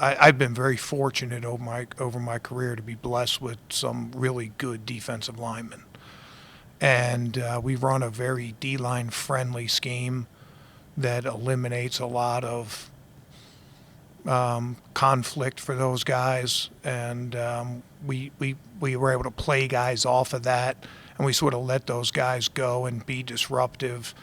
I've been very fortunate over my career to be blessed with some really good defensive linemen. And we run a very D-line friendly scheme that eliminates a lot of conflict for those guys. And we were able to play guys off of that, and we sort of let those guys go and be disruptive.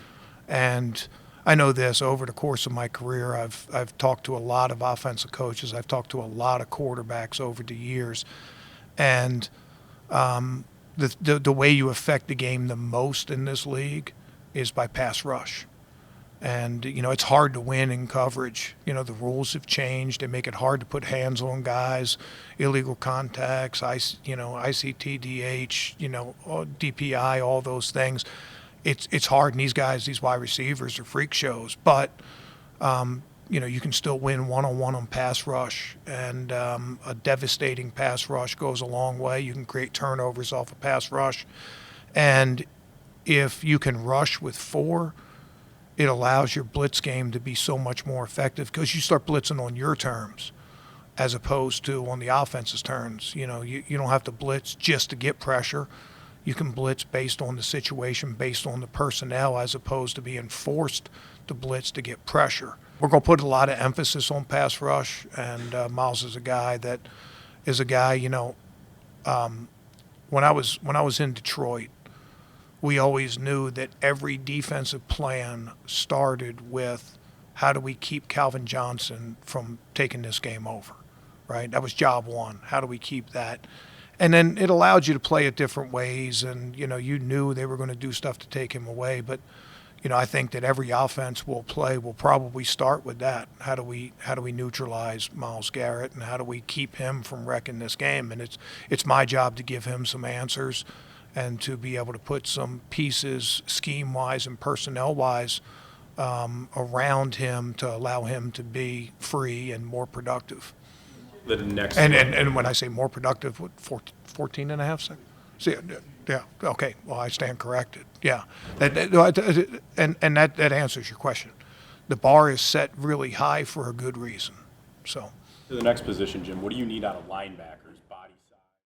And I know this, over the course of my career, I've talked to a lot of offensive coaches. I've talked to a lot of quarterbacks over the years. And the way you affect the game the most in this league is by pass rush. And, it's hard to win in coverage. The rules have changed. They make it hard to put hands on guys, illegal contacts, ICTDH, DPI, all those things. It's hard, and these wide receivers are freak shows. But, you can still win one-on-one on pass rush, and a devastating pass rush goes a long way. You can create turnovers off a pass rush. And if you can rush with 4, it allows your blitz game to be so much more effective because you start blitzing on your terms as opposed to on the offense's terms. You don't have to blitz just to get pressure. You can blitz based on the situation, based on the personnel, as opposed to being forced to blitz to get pressure. We're going to put a lot of emphasis on pass rush, and Myles is a guy, when I was in Detroit, we always knew that every defensive plan started with how do we keep Calvin Johnson from taking this game over, right? That was job one. How do we keep that? And then it allowed you to play it different ways, and, you knew they were going to do stuff to take him away. But, I think that every offense we'll play will probably start with that. How do we neutralize Myles Garrett, and how do we keep him from wrecking this game? And it's my job to give him some answers and to be able to put some pieces scheme-wise and personnel-wise around him to allow him to be free and more productive. The next and when I say more productive, 14 and a half seconds? See, yeah, okay, well, I stand corrected. Yeah, and that answers your question. The bar is set really high for a good reason. So, to the next position, Jim, what do you need out of linebacker